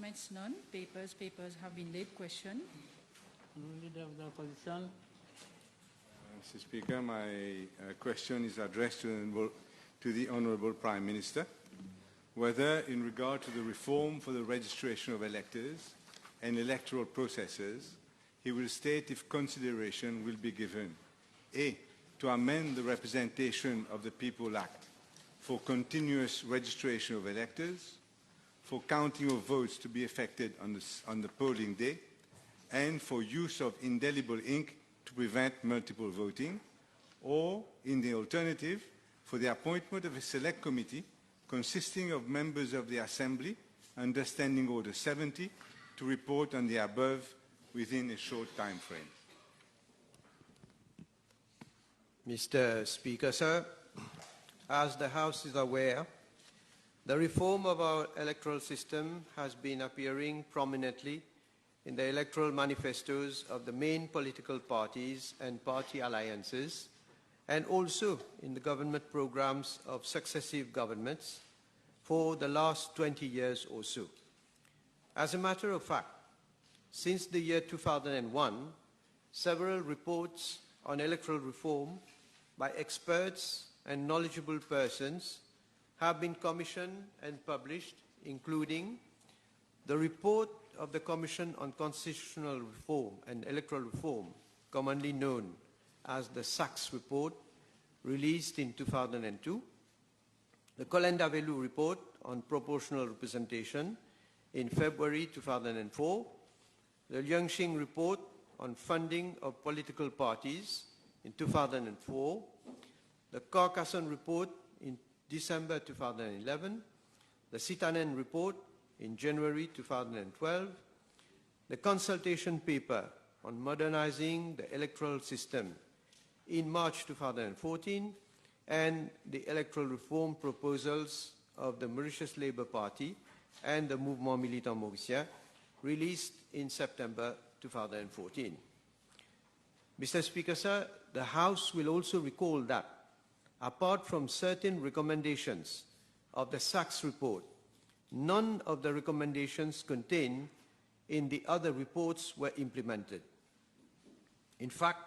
Amendments none. Papers have been laid. Question. Leader of the Opposition. Mr. Speaker, my question is addressed to the Honourable Prime Minister, whether in regard to the reform for the registration of electors and electoral processes, he will state if consideration will be given, A, to amend the Representation of the People Act for continuous registration of electors, for counting of votes to be effected on the polling day, and for use of indelible ink to prevent multiple voting, or, in the alternative, for the appointment of a select committee consisting of members of the Assembly under Standing Order 70 to report on the above within a short time frame. Mr. Speaker, sir, as the House is aware, the reform of our electoral system has been appearing prominently in the electoral manifestos of the main political parties and party alliances, and also in the government programs of successive governments for the last 20 years or so. As a matter of fact, since the year 2001, several reports on electoral reform by experts and knowledgeable persons have been commissioned and published, including the report of the Commission on Constitutional Reform and Electoral Reform, commonly known as the Sachs Report, released in 2002, the Kolenda-Velu Report on Proportional Representation in February 2004, the Liangxing Report on Funding of Political Parties in 2004, the Carcassonne Report in December 2011, the Sitanen Report in January 2012, the consultation paper on modernizing the electoral system in March 2014, and the electoral reform proposals of the Mauritius Labour Party and the Mouvement Militant Mauricien, released in September 2014. Mr. Speaker, sir, the House will also recall that, apart from certain recommendations of the Sachs report, none of the recommendations contained in the other reports were implemented. In fact,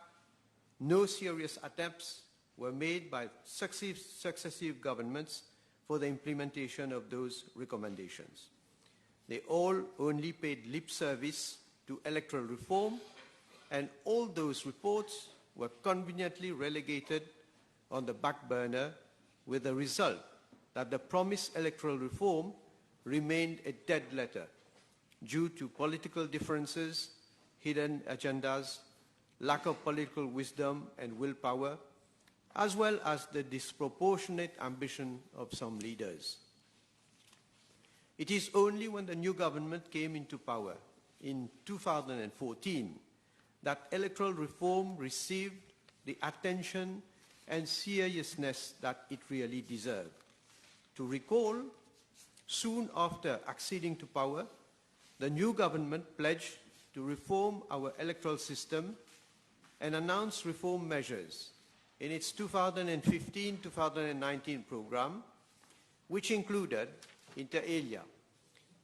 no serious attempts were made by successive governments for the implementation of those recommendations. They all only paid lip service to electoral reform, and all those reports were conveniently relegated on the back burner, with the result that the promised electoral reform remained a dead letter due to political differences, hidden agendas, lack of political wisdom and willpower, as well as the disproportionate ambition of some leaders. It is only when the new government came into power in 2014 that electoral reform received the attention and seriousness that it really deserved. To recall, soon after acceding to power, the new government pledged to reform our electoral system and announced reform measures in its 2015-2019 program, which included, inter alia,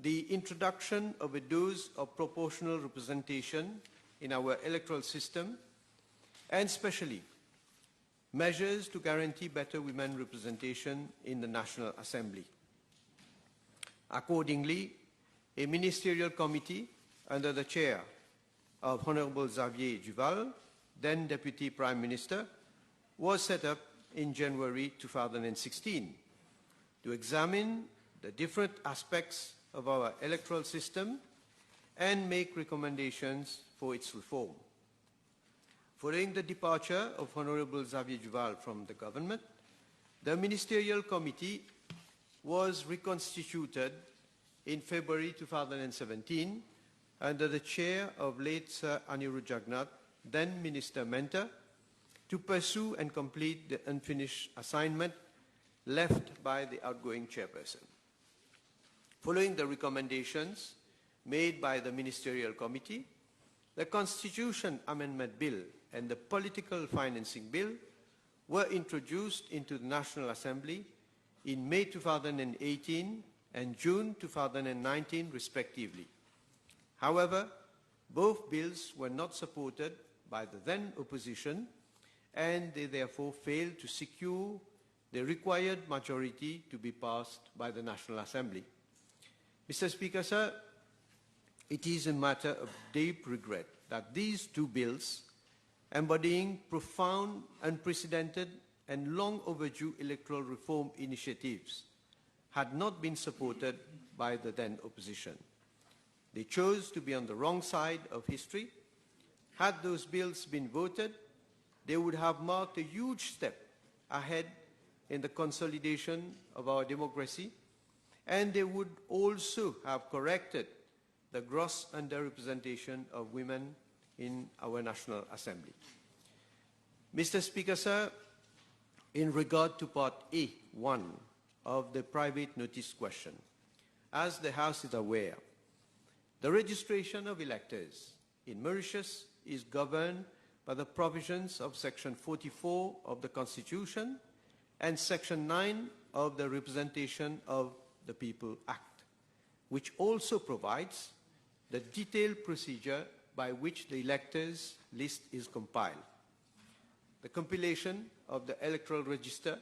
the introduction of a dose of proportional representation in our electoral system, and especially measures to guarantee better women representation in the National Assembly. Accordingly, a ministerial committee under the chair of Honorable Xavier Duval, then Deputy Prime Minister, was set up in January 2016 to examine the different aspects of our electoral system and make recommendations for its reform. Following the departure of Honorable Xavier Duval from the government, the ministerial committee was reconstituted in February 2017 under the chair of late Sir Anirudh Jagannath, then Minister Menta, to pursue and complete the unfinished assignment left by the outgoing chairperson. Following the recommendations made by the Ministerial Committee, the Constitution Amendment Bill and the Political Financing Bill were introduced into the National Assembly in May 2018 and June 2019 respectively. However, both bills were not supported by the then opposition, and they therefore failed to secure the required majority to be passed by the National Assembly. Mr. Speaker, sir, it is a matter of deep regret that these two bills, embodying profound, unprecedented and long overdue electoral reform initiatives, had not been supported by the then opposition. They chose to be on the wrong side of history. Had those bills been voted, they would have marked a huge step ahead in the consolidation of our democracy, and they would also have corrected the gross underrepresentation of women in our National Assembly. Mr. Speaker, sir, in regard to Part A1 of the private notice question, as the House is aware, the registration of electors in Mauritius is governed by the provisions of Section 44 of the Constitution and Section 9 of the Representation of the People Act, which also provides the detailed procedure by which the electors list is compiled. The compilation of the electoral register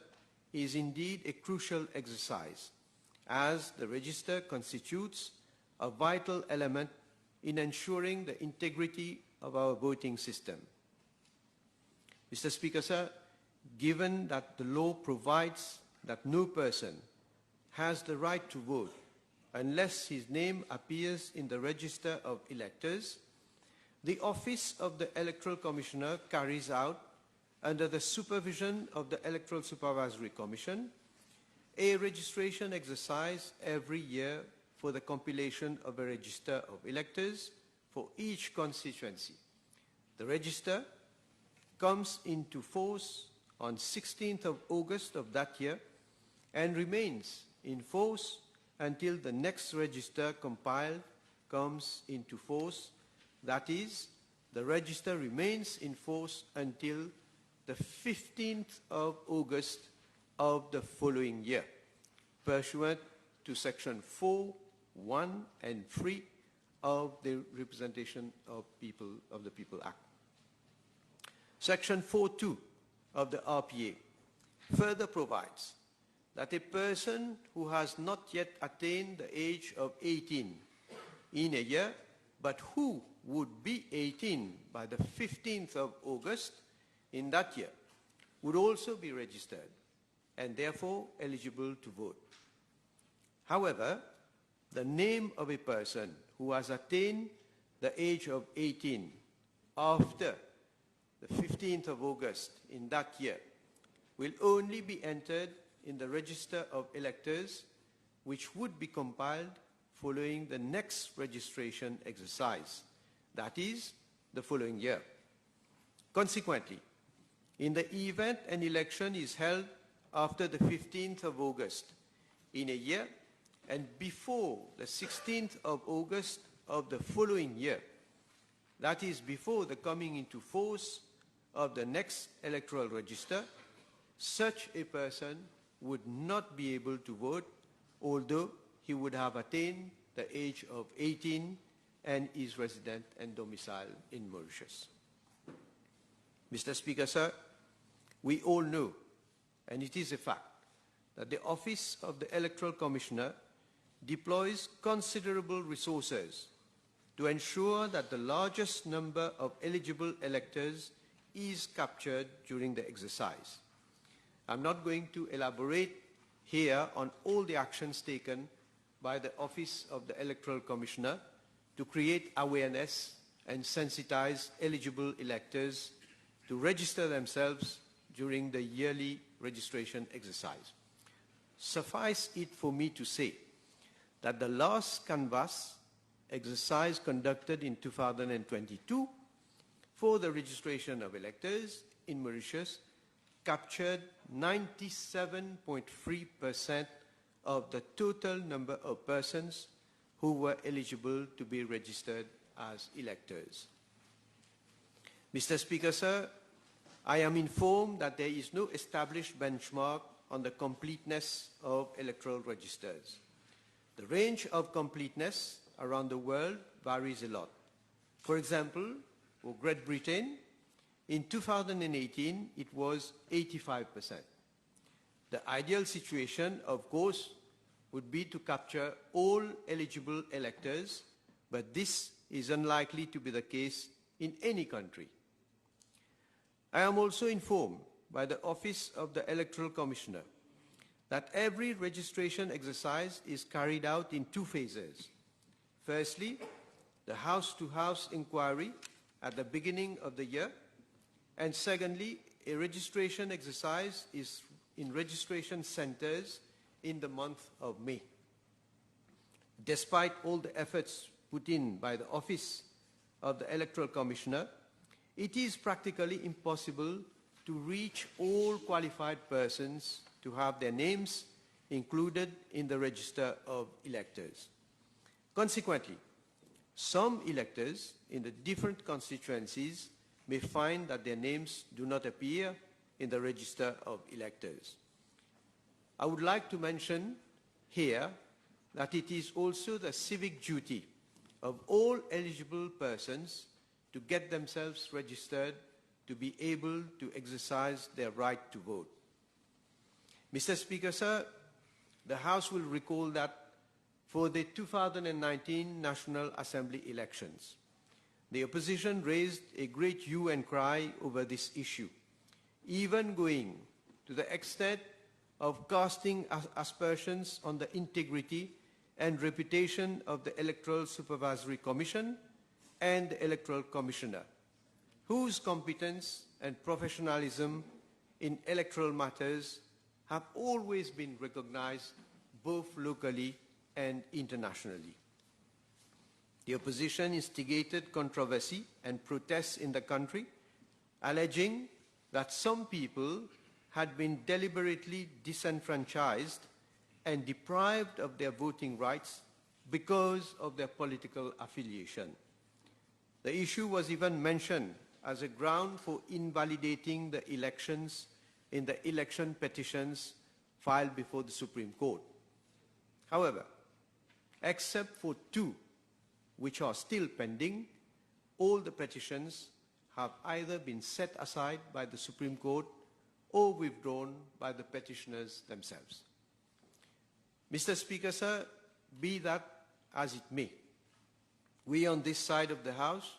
is indeed a crucial exercise, as the register constitutes a vital element in ensuring the integrity of our voting system. Mr. Speaker, sir, given that the law provides that no person has the right to vote unless his name appears in the register of electors, the Office of the Electoral Commissioner carries out, under the supervision of the Electoral Supervisory Commission, a registration exercise every year for the compilation of a register of electors for each constituency. The register comes into force on 16th of August of that year and remains in force until the next register compiled comes into force. That is, the register remains in force until the 15th of August of the following year, pursuant to Section 4, 1 and 3 of the Representation of the People Act. Section 4.2 of the RPA further provides that a person who has not yet attained the age of 18 in a year, but who would be 18 by the 15th of August in that year, would also be registered and therefore eligible to vote. However, the name of a person who has attained the age of 18 after the 15th of August in that year will only be entered in the register of electors, which would be compiled following the next registration exercise, that is, the following year. Consequently, in the event an election is held after the 15th of August in a year and before the 16th of August of the following year, that is, before the coming into force of the next electoral register, such a person would not be able to vote, although he would have attained the age of 18 and is resident and domiciled in Mauritius. Mr. Speaker, sir, we all know, and it is a fact, that the Office of the Electoral Commissioner deploys considerable resources to ensure that the largest number of eligible electors is captured during the exercise. I'm not going to elaborate here on all the actions taken by the Office of the Electoral Commissioner to create awareness and sensitize eligible electors to register themselves during the yearly registration exercise. Suffice it for me to say that the last canvass exercise conducted in 2022 for the registration of electors in Mauritius captured 97.3% of the total number of persons who were eligible to be registered as electors. Mr. Speaker, sir, I am informed that there is no established benchmark on the completeness of electoral registers. The range of completeness around the world varies a lot. For example, for Great Britain, in 2018, it was 85%. The ideal situation, of course, would be to capture all eligible electors, but this is unlikely to be the case in any country. I am also informed by the Office of the Electoral Commissioner that every registration exercise is carried out in two phases. Firstly, the house-to-house inquiry at the beginning of the year, and secondly, a registration exercise is in registration centers in the month of May. Despite all the efforts put in by the Office of the Electoral Commissioner, it is practically impossible to reach all qualified persons to have their names included in the register of electors. Consequently, some electors in the different constituencies may find that their names do not appear in the register of electors. I would like to mention here that it is also the civic duty of all eligible persons to get themselves registered to be able to exercise their right to vote. Mr. Speaker, sir, the House will recall that for the 2019 National Assembly elections, the opposition raised a great hue and cry over this issue, even going to the extent of casting aspersions on the integrity and reputation of the Electoral Supervisory Commission and the Electoral Commissioner, whose competence and professionalism in electoral matters have always been recognized both locally and internationally. The opposition instigated controversy and protests in the country, alleging that some people had been deliberately disenfranchised and deprived of their voting rights because of their political affiliation. The issue was even mentioned as a ground for invalidating the elections in the election petitions filed before the Supreme Court. However, except for two, which are still pending, all the petitions have either been set aside by the Supreme Court or withdrawn by the petitioners themselves. Mr. Speaker, sir, be that as it may, we on this side of the House,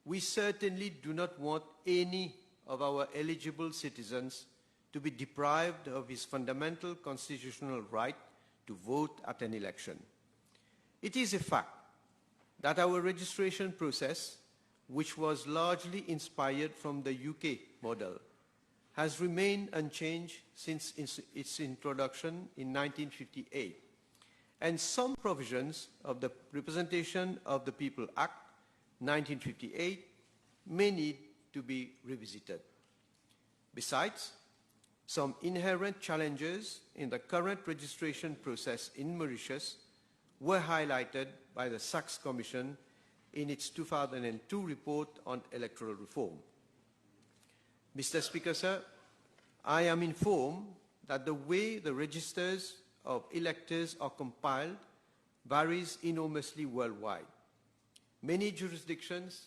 we certainly do not want any of our eligible citizens to be deprived of his fundamental constitutional right to vote at an election. It is a fact that our registration process, which was largely inspired from the UK model, has remained unchanged since its introduction in 1958, and some provisions of the Representation of the People Act 1958 may need to be revisited. Besides, some inherent challenges in the current registration process in Mauritius were highlighted by the Sachs Commission in its 2002 report on electoral reform. Mr. Speaker, sir, I am informed that the way the registers of electors are compiled varies enormously worldwide. Many jurisdictions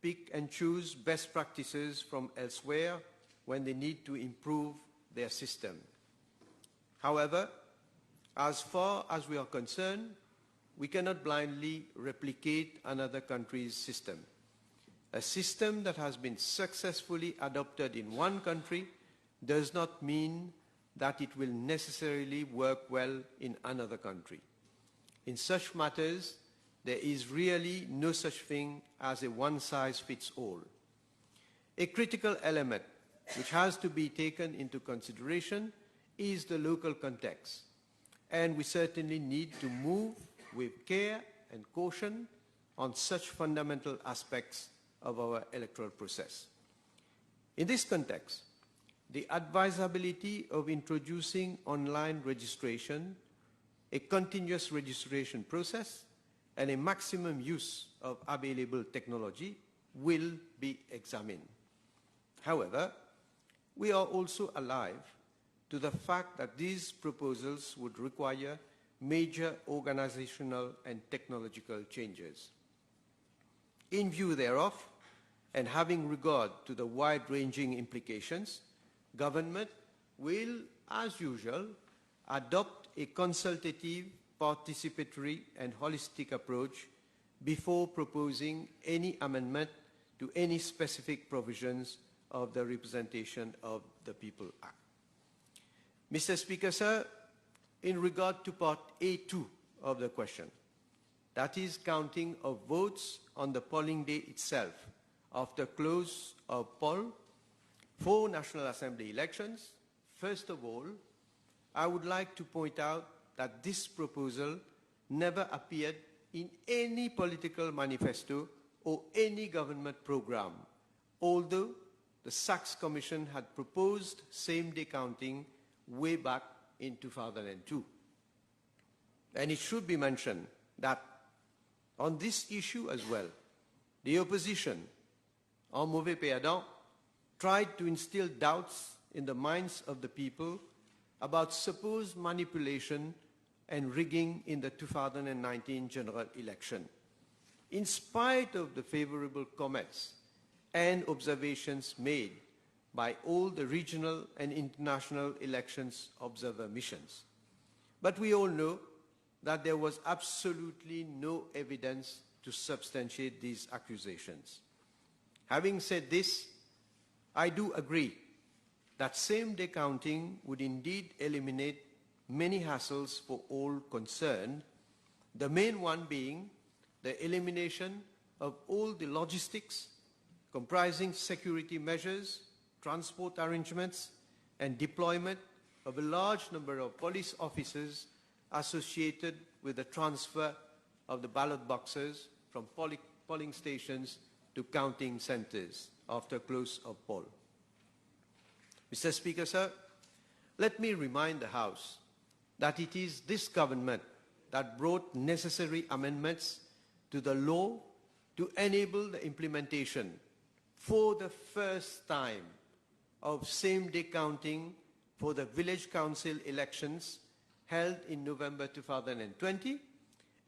pick and choose best practices from elsewhere when they need to improve their system. However, as far as we are concerned, we cannot blindly replicate another country's system. A system that has been successfully adopted in one country does not mean that it will necessarily work well in another country. In such matters, there is really no such thing as a one-size-fits-all. A critical element which has to be taken into consideration is the local context, and we certainly need to move with care and caution on such fundamental aspects of our electoral process. In this context, the advisability of introducing online registration, a continuous registration process, and a maximum use of available technology will be examined. However, we are also alive to the fact that these proposals would require major organizational and technological changes. In view thereof, and having regard to the wide-ranging implications, government will, as usual, adopt a consultative, participatory and holistic approach before proposing any amendment to any specific provisions of the Representation of the People Act. Mr. Speaker, sir, in regard to part A2 of the question, that is counting of votes on the polling day itself after close of poll for National Assembly elections, first of all, I would like to point out that this proposal never appeared in any political manifesto or any government program, although the Sachs Commission had proposed same-day counting way back in 2002. And it should be mentioned that on this issue as well, the opposition, en mauvais perdant, tried to instill doubts in the minds of the people about supposed manipulation and rigging in the 2019 general election. In spite of the favorable comments and observations made by all the regional and international elections observer missions. But we all know that there was absolutely no evidence to substantiate these accusations. Having said this, I do agree that same-day counting would indeed eliminate many hassles for all concerned, the main one being the elimination of all the logistics comprising security measures, transport arrangements, and deployment of a large number of police officers associated with the transfer of the ballot boxes from polling stations to counting centers after close of poll. Mr. Speaker, sir, let me remind the House that it is this government that brought necessary amendments to the law to enable the implementation for the first time of same-day counting for the village council elections held in November 2020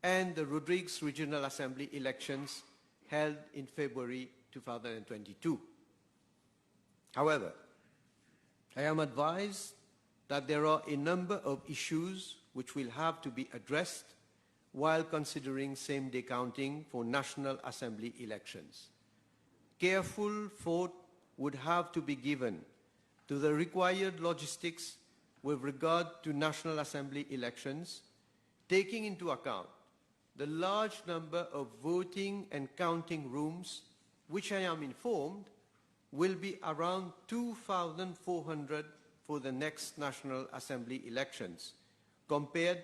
and the Rodrigues Regional Assembly elections held in February 2022. However, I am advised that there are a number of issues which will have to be addressed while considering same-day counting for National Assembly elections. Careful thought would have to be given to the required logistics with regard to National Assembly elections, taking into account the large number of voting and counting rooms, which I am informed will be around 2,400 for the next National Assembly elections, compared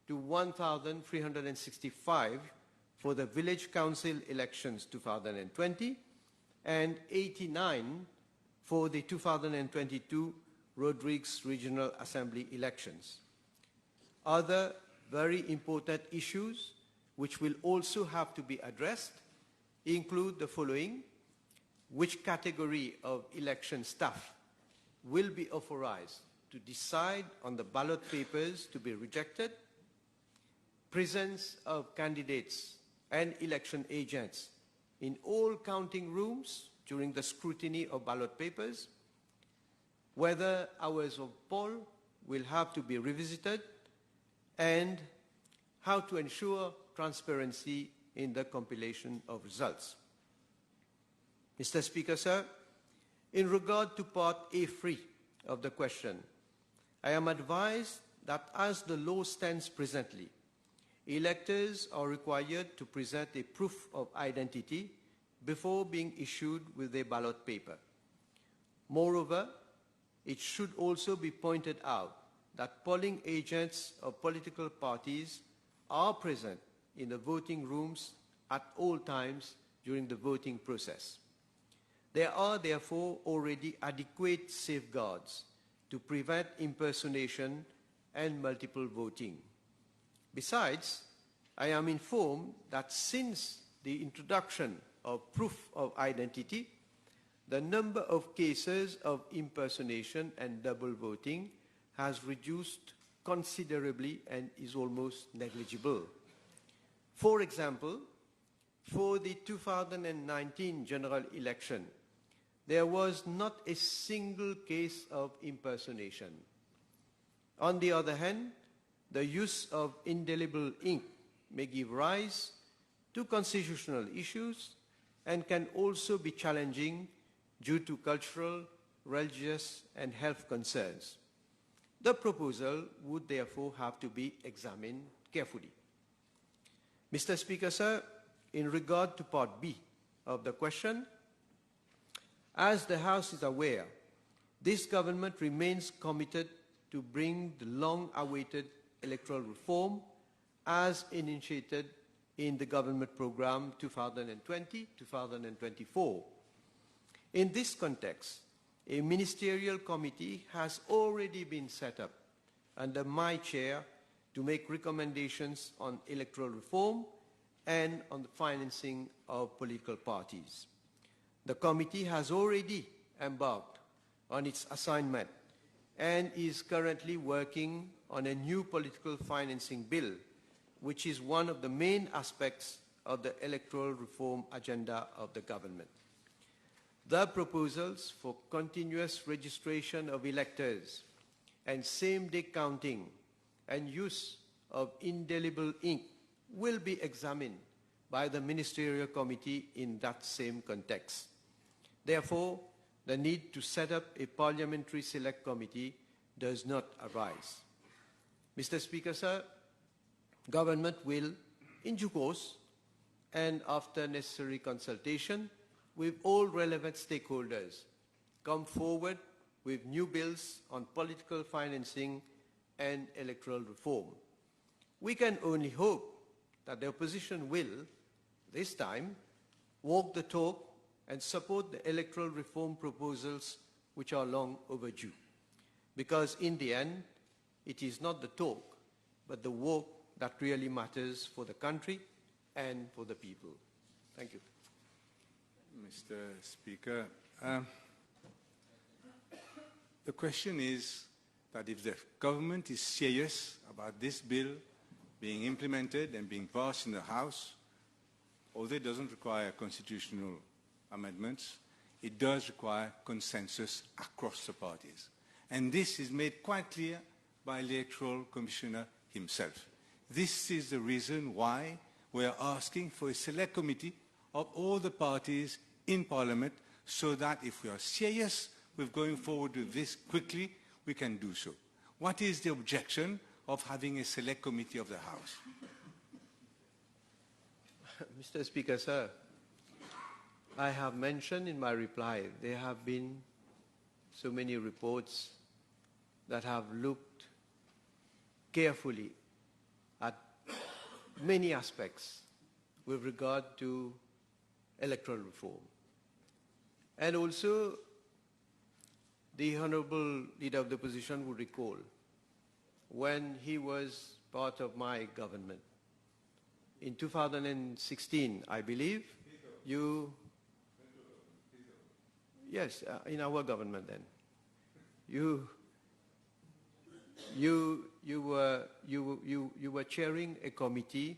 to 1,365 for the Village Council elections 2020 and 89 for the 2022 Rodrigues Regional Assembly elections. Other very important issues which will also have to be addressed include the following: which category of election staff will be authorized to decide on the ballot papers to be rejected, presence of candidates and election agents in all counting rooms during the scrutiny of ballot papers, whether hours of poll will have to be revisited, and how to ensure transparency in the compilation of results. Mr. Speaker, sir, in regard to part A3 of the question, I am advised that as the law stands presently, electors are required to present a proof of identity before being issued with a ballot paper. Moreover, it should also be pointed out that polling agents of political parties are present in the voting rooms at all times during the voting process. There are therefore already adequate safeguards to prevent impersonation and multiple voting. Besides, I am informed that since the introduction of proof of identity, the number of cases of impersonation and double voting has reduced considerably and is almost negligible. For example, for the 2019 general election, there was not a single case of impersonation. On the other hand, the use of indelible ink may give rise to constitutional issues and can also be challenging due to cultural, religious, and health concerns. The proposal would therefore have to be examined carefully. Mr. Speaker, sir, in regard to Part B of the question, as the House is aware, this government remains committed to bring the long-awaited electoral reform as initiated in the government program 2020-2024. In this context, a ministerial committee has already been set up under my chair to make recommendations on electoral reform and on the financing of political parties. The committee has already embarked on its assignment and is currently working on a new political financing bill, which is one of the main aspects of the electoral reform agenda of the government. The proposals for continuous registration of electors and same-day counting and use of indelible ink will be examined by the Ministerial Committee in that same context. Therefore, the need to set up a parliamentary select committee does not arise. Mr. Speaker, sir, government will, in due course, and after necessary consultation with all relevant stakeholders, come forward with new bills on political financing and electoral reform. We can only hope that the opposition will, this time, walk the talk and support the electoral reform proposals which are long overdue. Because in the end, it is not the talk, but the walk that really matters for the country and for the people. Thank you. Mr. Speaker, the question is that if the government is serious about this bill being implemented and being passed in the House, although it doesn't require constitutional amendments, it does require consensus across the parties. And this is made quite clear by the Electoral Commissioner himself. This is the reason why we are asking for a select committee of all the parties in Parliament, so that if we are serious with going forward with this quickly, we can do so. What is the objection of having a select committee of the House? Mr. Speaker, sir, I have mentioned in my reply there have been so many reports that have looked carefully at many aspects with regard to electoral reform. And also, the Honorable Leader of the Opposition would recall, when he was part of my government, in 2016, I believe, yes, in our government then, you were chairing a committee.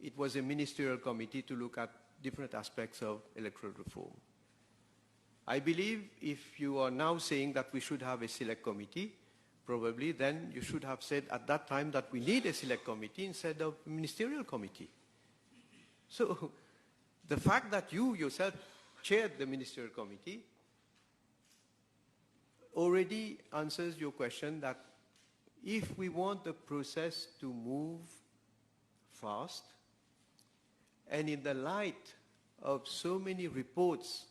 It was a ministerial committee to look at different aspects of electoral reform. I believe if you are now saying that we should have a select committee, probably then you should have said at that time that we need a select committee instead of a ministerial committee. So the fact that you yourself chaired the ministerial committee already answers your question that if we want the process to move fast, and in the light of so many reports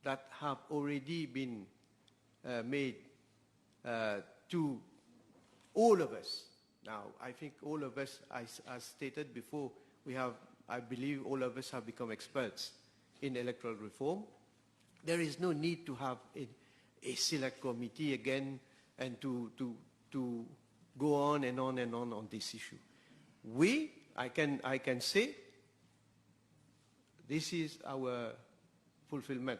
that have already been made to all of us. Now, I think all of us, as stated before, I believe all of us have become experts in electoral reform. There is no need to have a select committee again and to go on and on and on this issue. I can say, this is our fulfillment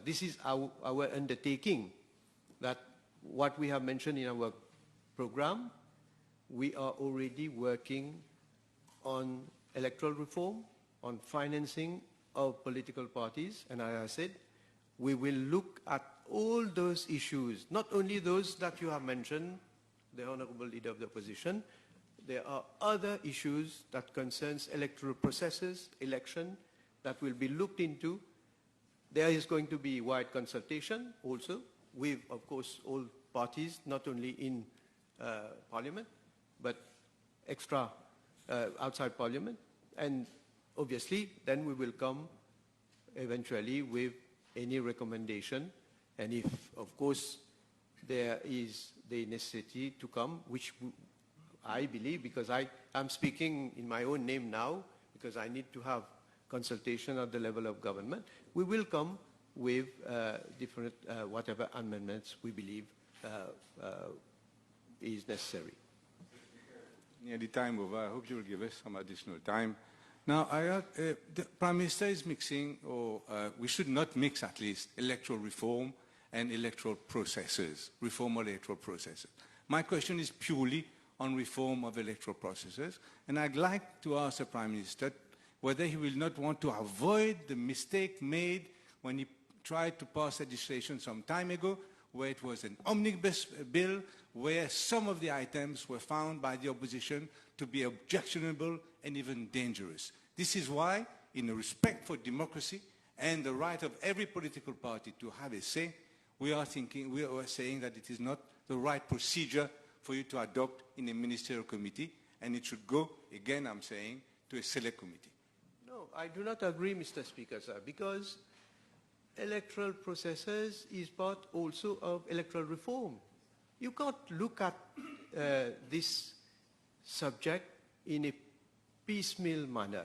this is our undertaking that what we have mentioned in our program, we are already working on electoral reform, on financing of political parties, and as I said, we will look at all those issues, not only those that you have mentioned, the Honorable Leader of the Opposition. There are other issues that concerns electoral processes, election, that will be looked into. There is going to be wide consultation also with, of course, all parties, not only in Parliament, but extra outside Parliament. And obviously, then we will come eventually with any recommendation. And if, of course, there is the necessity to come, which I believe, because I'm speaking in my own name now, because I need to have consultation at the level of government, we will come with different, whatever amendments we believe is necessary. Near the time over, I hope you will give us some additional time. Now, the Prime Minister is mixing, or we should not mix at least, electoral reform and electoral processes, reform of electoral processes. My question is purely on reform of electoral processes, and I'd like to ask the Prime Minister whether he will not want to avoid the mistake made when he tried to pass legislation some time ago, where it was an omnibus bill, where some of the items were found by the opposition to be objectionable and even dangerous. This is why, in respect for democracy and the right of every political party to have a say, we are saying that it is not the right procedure for you to adopt in a ministerial committee, and it should go, again I'm saying, to a select committee. No, I do not agree, Mr. Speaker, sir, because electoral processes is part also of electoral reform. You can't look at this subject in a piecemeal manner.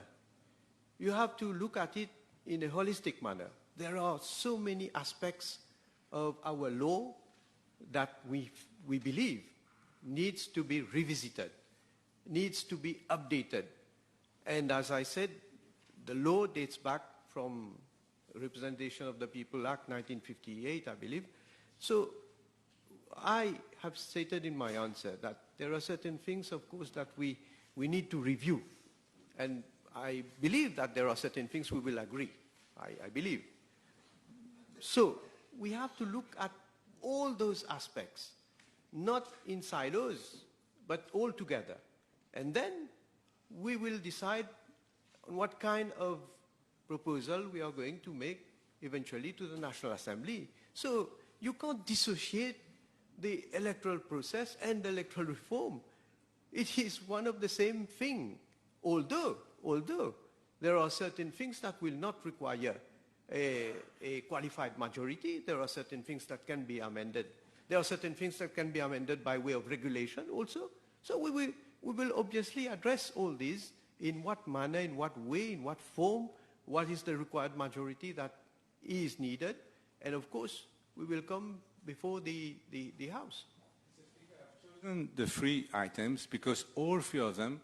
You have to look at it in a holistic manner. There are so many aspects of our law that we believe needs to be revisited, needs to be updated. And as I said, the law dates back from Representation of the People Act 1958, I believe. So I have stated in my answer that there are certain things, of course, that we need to review. And I believe that there are certain things we will agree. I believe. So we have to look at all those aspects, not in silos, but all together. And then we will decide on what kind of proposal we are going to make eventually to the National Assembly. So you can't dissociate the electoral process and the electoral reform. It is one of the same thing, although there are certain things that will not require a qualified majority. There are certain things that can be amended. There are certain things that can be amended by way of regulation also. So we will obviously address all these in what manner, in what way, in what form, what is the required majority that is needed. And of course, we will come before the House. I've chosen the three items because all three of them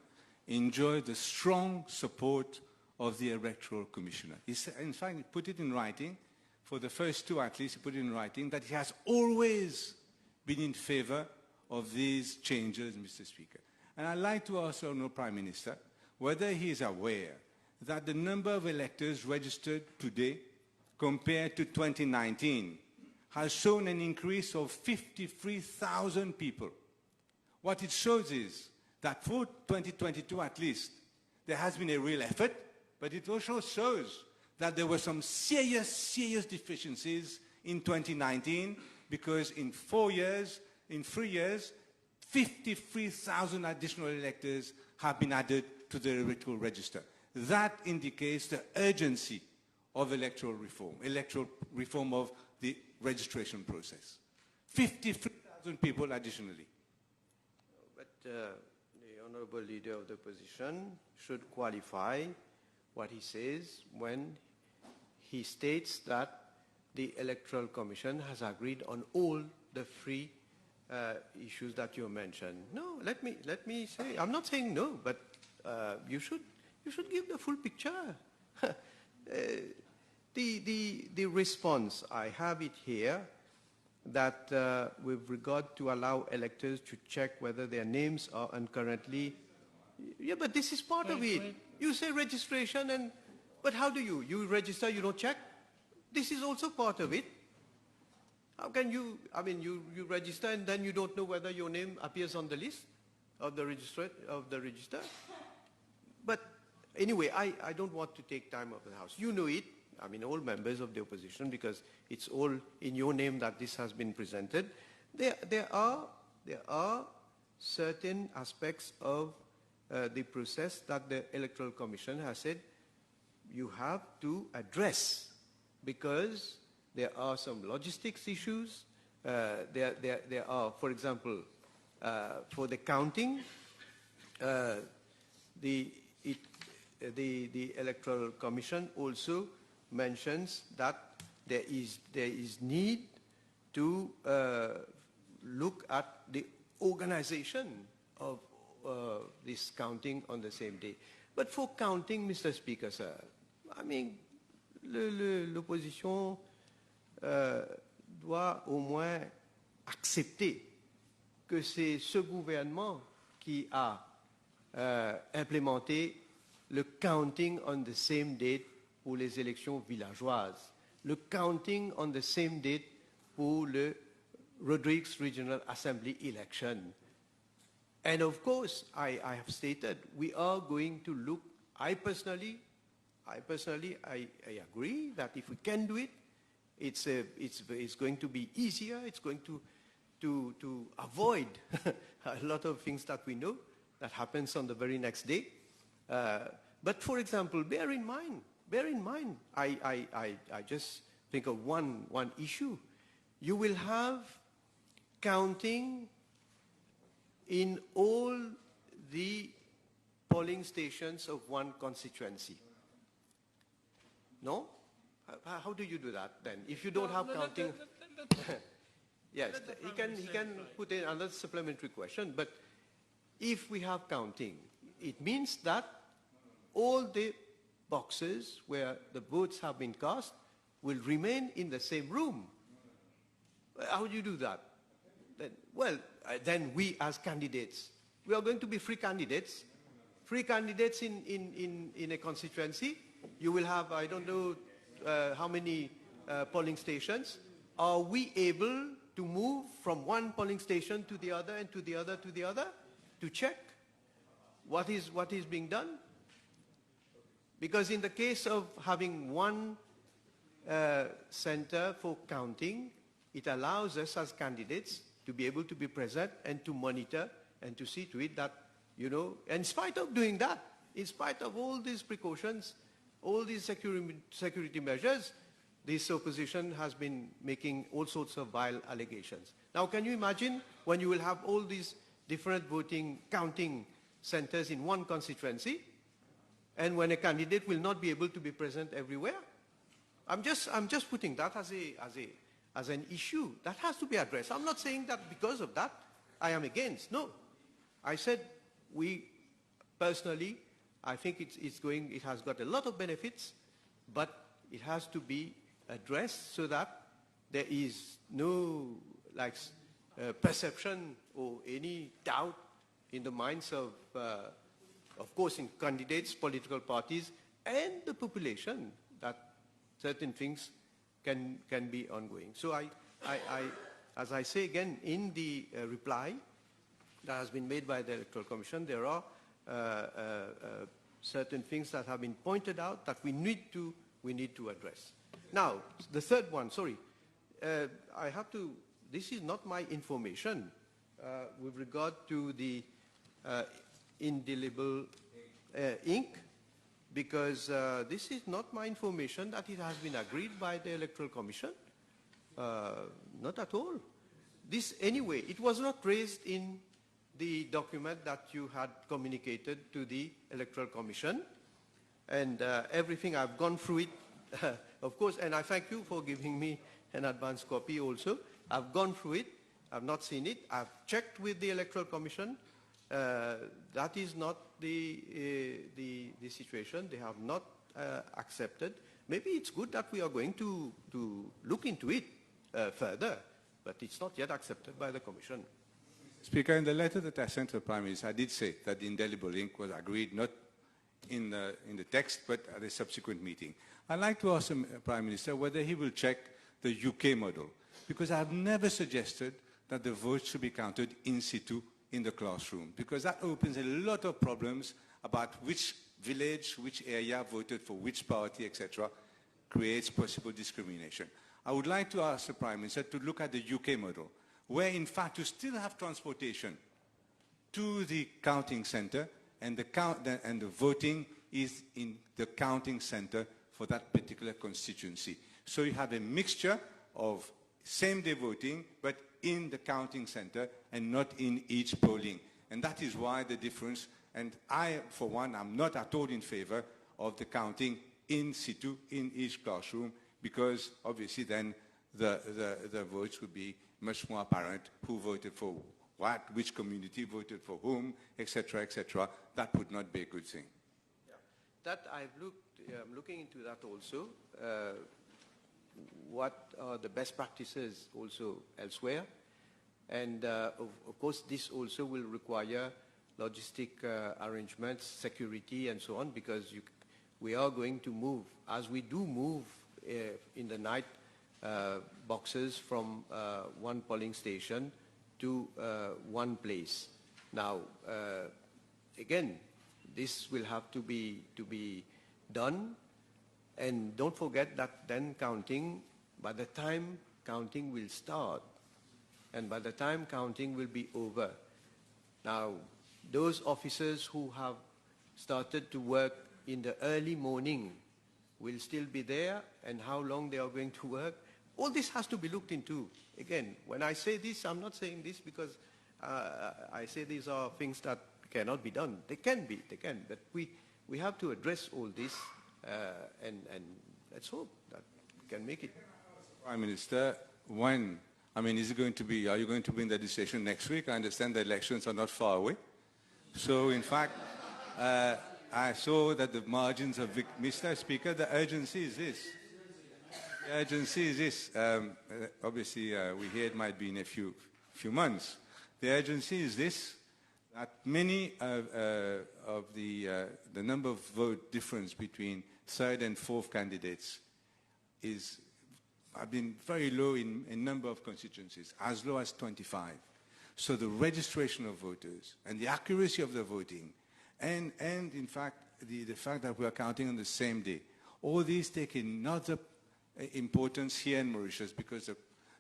enjoy the strong support of the Electoral Commissioner. In fact, he put it in writing, for the first two at least, he put it in writing that he has always been in favor of these changes, Mr. Speaker. And I'd like to ask the Honourable Prime Minister whether he is aware that the number of electors registered today compared to 2019 has shown an increase of 53,000 people. What it shows is that for 2022 at least, there has been a real effort, but it also shows that there were some serious deficiencies in 2019 because in 3 years, 53,000 additional electors have been added to the electoral register. That indicates the urgency of electoral reform of the registration process. 53,000 people additionally. But the Honourable Leader of the Opposition should qualify what he says when he states that the Electoral Commission has agreed on all the three issues that you mentioned. No, let me say, I'm not saying no, but you should give the full picture. The response, I have it here. that with regard to allow electors to check whether their names are uncurrently. Yeah, but this is part of it. Wait. You say registration, but how do you? You register, you don't check? This is also part of it. How can you, I mean, you register and then you don't know whether your name appears on the list of the register? But anyway, I don't want to take time of the House. You know it, I mean, all members of the opposition, because it's all in your name that this has been presented. There are certain aspects of the process that the Electoral Commission has said you have to address, because there are some logistics issues. There are, for example, for the counting, the Electoral Commission also mentions that there is need to look at the organization of this counting on the same day. But for counting, Mr. Speaker, sir, I mean, l'opposition doit au moins accepter que c'est ce gouvernement qui a implémenté le counting on the same date pour les élections villageoises, le counting on the same date pour le Rodrigues Regional Assembly election. And of course, I have stated, we are going to look, I personally, I agree that if we can do it, it's going to be easier, it's going to avoid a lot of things that we know that happens on the very next day. But for example, bear in mind, I just think of one issue. You will have counting in all the polling stations of one constituency. No? How do you do that then? If you don't have counting... Yes, he can put in another supplementary question, but if we have counting, it means that all the boxes where the votes have been cast will remain in the same room. How do you do that? Then, well, then we as candidates, we are going to be free candidates in a constituency. You will have, I don't know how many polling stations. Are we able to move from one polling station to the other and to the other to the other to check what is being done? Because in the case of having one center for counting, it allows us as candidates to be able to be present and to monitor and to see to it that, you know, in spite of doing that, in spite of all these precautions, all these security measures, this opposition has been making all sorts of vile allegations. Now, can you imagine when you will have all these different counting centers in one constituency, and when a candidate will not be able to be present everywhere? I'm just putting that as an issue that has to be addressed. I'm not saying that because of that I am against. No, I said personally, I think it has got a lot of benefits, but it has to be addressed so that there is no perception or any doubt in the minds of course, in candidates, political parties, and the population that certain things can be ongoing. So as I say again, in the reply that has been made by the Electoral Commission, there are certain things that have been pointed out that we need to address. Now, the third one, sorry, this is not my information with regard to the indelible ink, because this is not my information that it has been agreed by the Electoral Commission. Not at all. This, anyway, it was not raised in the document that you had communicated to the Electoral Commission, and everything, I've gone through it, of course, and I thank you for giving me an advance copy also. I've gone through it, I've not seen it, I've checked with the Electoral Commission. That is not the situation. They have not accepted. Maybe it's good that we are going to look into it further, but it's not yet accepted by the Commission. Speaker, in the letter that I sent to the Prime Minister, I did say that the indelible ink was agreed not in the text, but at a subsequent meeting. I'd like to ask the Prime Minister whether he will check the UK model, because I have never suggested that the votes should be counted in situ in the classroom, because that opens a lot of problems about which village, which area voted for which party, etc., creates possible discrimination. I would like to ask the Prime Minister to look at the UK model, where in fact you still have transportation to the counting centre, and the voting is in the counting centre for that particular constituency. So you have a mixture of same-day voting, but in the counting centre and not in each polling. And that is why the difference, and I, for one, am not at all in favour of the counting in situ in each classroom, because obviously then the votes would be much more apparent who voted for what, which community voted for whom, etc., etc. That would not be a good thing. Yeah. That I'm looking into that also. What are the best practices also elsewhere? And of course, this also will require logistic arrangements, security, and so on, because we are going to move, as we do move in the night, boxes from one polling station to one place. Now, again, this will have to be done, and don't forget that then counting, by the time counting will start, and by the time counting will be over. Now, those officers who have started to work in the early morning will still be there, and how long they are going to work. All this has to be looked into. Again, when I say this, I'm not saying this because I say these are things that cannot be done. They can, but we have to address all this, and let's hope that we can make it. Prime Minister, when, I mean, is it going to be, are you going to be in the decision next week? I understand the elections are not far away. So, in fact, I saw that the margins of, Mr. Speaker, the urgency is this. The urgency is this. Obviously, we hear it might be in a few months. The urgency is this, that many of the number of vote difference between third and fourth candidates have been very low in a number of constituencies, as low as 25. So the registration of voters and the accuracy of the voting and in fact, the fact that we are counting on the same day, all these take another importance here in Mauritius because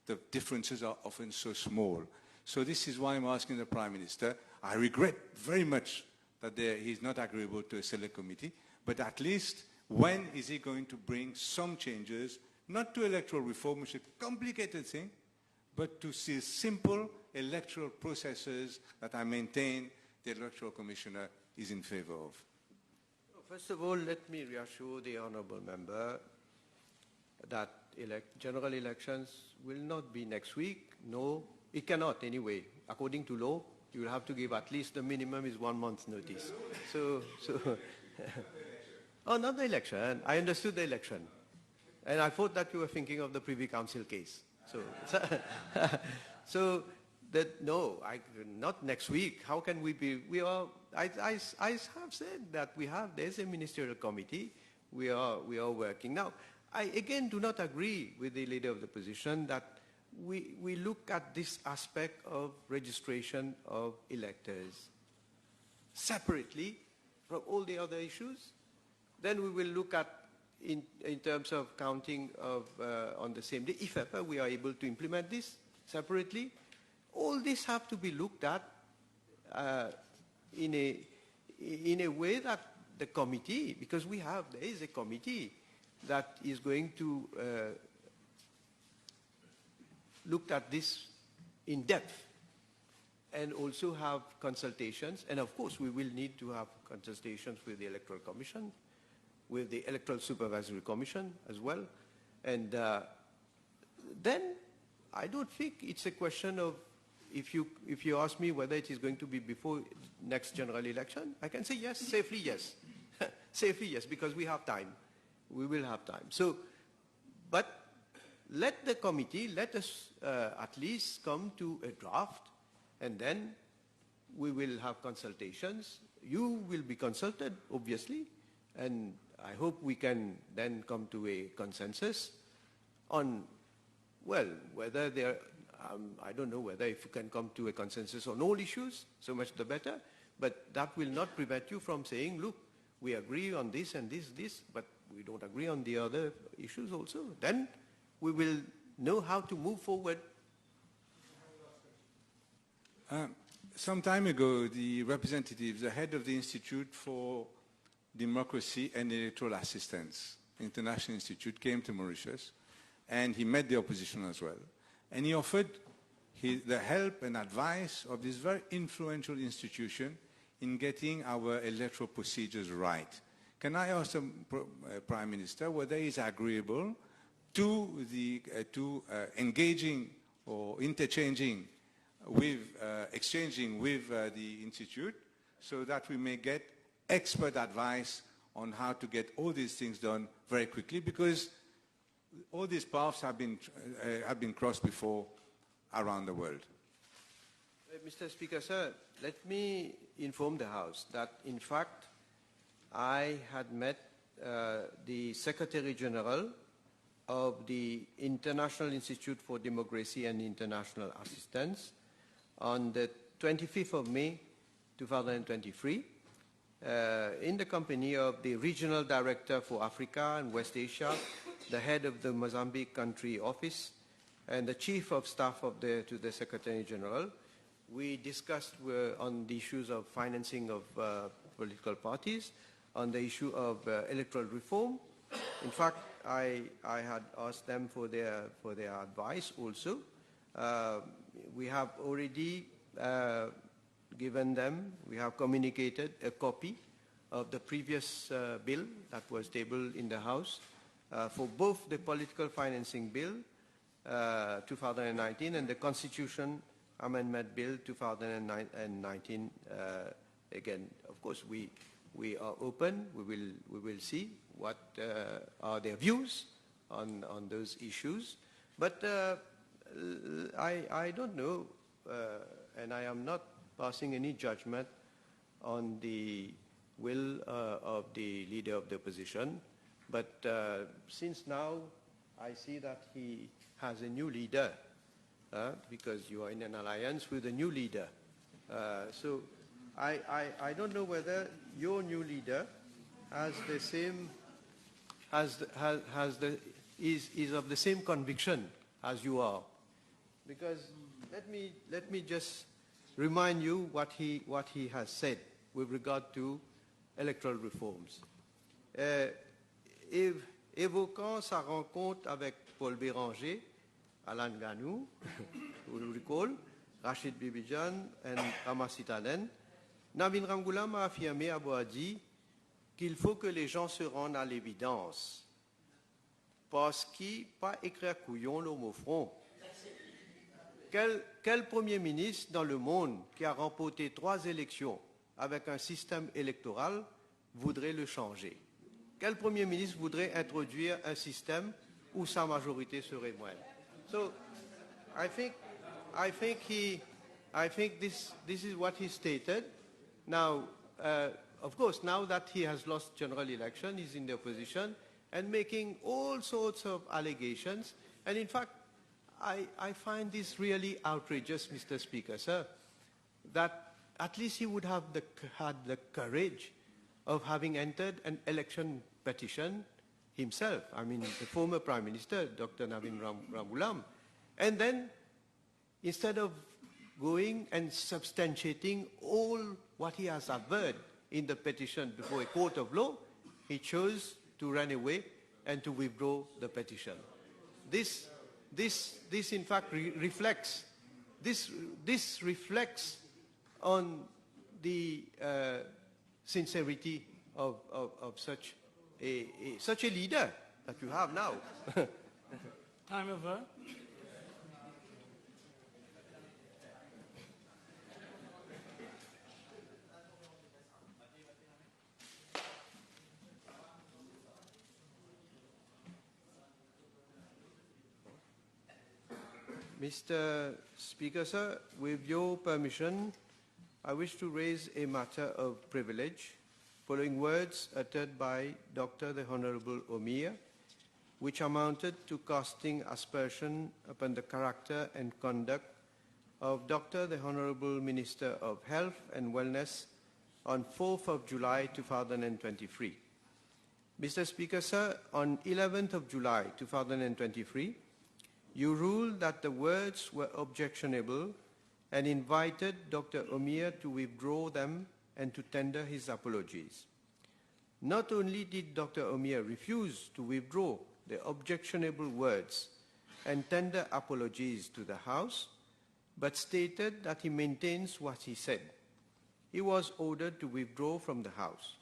the differences are often so small. So this is why I'm asking the Prime Minister. I regret very much that he's not agreeable to a select committee, but at least when is he going to bring some changes, not to electoral reform, which is a complicated thing, but to see simple electoral processes that I maintain the Electoral Commissioner is in favor of. First of all, let me reassure the honourable member that general elections will not be next week. No, it cannot anyway. According to law, you will have to give at least the minimum is 1 month's notice. So oh, not the election. I understood the election. And I thought that you were thinking of the Privy Council case. So that no, not next week. How can we be? We are. I have said that there's a ministerial committee. We are working now. I again do not agree with the leader of the opposition that we look at this aspect of registration of electors separately from all the other issues. Then we will look at in terms of counting of on the same day, if ever we are able to implement this separately. All this have to be looked at in a way that the committee, because there is a committee that is going to look at this in depth and also have consultations. And of course, we will need to have consultations with the Electoral Commission, with the Electoral Supervisory Commission as well. And then I don't think it's a question of, if you ask me whether it is going to be before next general election, I can say yes, safely yes. Safely yes, because we have time. We will have time. So, but let the committee, let us at least come to a draft, and then we will have consultations. You will be consulted, obviously, and I hope we can then come to a consensus on, well, whether there, I don't know whether if you can come to a consensus on all issues, so much the better, but that will not prevent you from saying, look, we agree on this and this, but we don't agree on the other issues also. Then we will know how to move forward. Some time ago, the representatives, the head of the Institute for Democracy and Electoral Assistance, International Institute, came to Mauritius, and he met the opposition as well. And he offered the help and advice of this very influential institution in getting our electoral procedures right. Can I ask the Prime Minister whether he is agreeable to engaging or interchanging with, exchanging with the Institute so that we may get expert advice on how to get all these things done very quickly, because all these paths have been crossed before around the world. Mr. Speaker, sir, let me inform the House that, in fact, I had met the Secretary General of the International Institute for Democracy and International Assistance on the 25th of May, 2023, in the company of the Regional Director for Africa and West Asia, the head of the Mozambique Country Office, and the Chief of Staff to the Secretary General. We discussed on the issues of financing of political parties, on the issue of electoral reform. In fact, I had asked them for their advice also. We have already given them, we have communicated a copy of the previous bill that was tabled in the House for both the political financing bill 2019 and the Constitution Amendment Bill 2019. Again, of course, we are open. We will see what are their views on those issues. But I don't know, and I am not passing any judgment on the will of the leader of the opposition. But since now I see that he has a new leader, because you are in an alliance with a new leader. So I don't know whether your new leader has the same, is of the same conviction as you are. Because let me just remind you what he has said with regard to electoral reforms. Évoquant sa rencontre avec Paul Béranger, Alan Ganou, you recall, Rachid Bibijan and Ramasit Allen, Navin Ramgoolam a affirmé à Boadi qu'il faut que les gens se rendent à l'évidence. Parce qu'il pas écrire couillon l'homme au front. Quel Premier ministre dans le monde qui a remporté 3 élections avec un système électoral voudrait le changer? Quel Premier ministre voudrait introduire un système où sa majorité serait moindre? So, I think this is what he stated. Now, of course, now that he has lost general election, he's in the opposition and making all sorts of allegations. And in fact, I find this really outrageous, Mr. Speaker, sir, that at least he would have had the courage of having entered an election petition himself. I mean, the former Prime Minister, Dr. Navin Ramgoolam. And then, instead of going and substantiating all what he has averred in the petition before a court of law, he chose to run away and to withdraw the petition. This in fact reflects on the sincerity of such a leader that you have now. Time over. Mr. Speaker, sir, with your permission, I wish to raise a matter of privilege following words uttered by Dr. the Honorable Omir, which amounted to casting aspersion upon the character and conduct of Dr. the Honorable Minister of Health and Wellness on 4th of July 2023. Mr. Speaker, sir, on 11th of July 2023, you ruled that the words were objectionable and invited Dr. Omir to withdraw them and to tender his apologies. Not only did Dr. Omir refuse to withdraw the objectionable words and tender apologies to the House, but stated that he maintains what he said. He was ordered to withdraw from the House.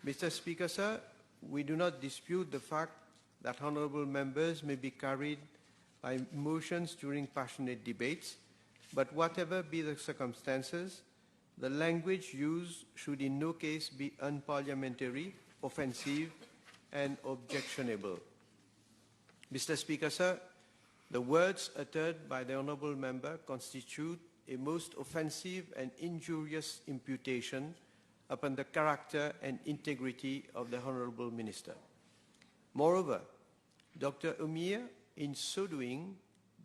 Mr. Speaker, sir, we do not dispute the fact that honourable members may be carried by emotions during passionate debates, but whatever be the circumstances, the language used should in no case be unparliamentary, offensive, and objectionable. Mr. Speaker, sir, the words uttered by the honourable member constitute a most offensive and injurious imputation upon the character and integrity of the honourable minister. Moreover, Dr. Omir, in so doing,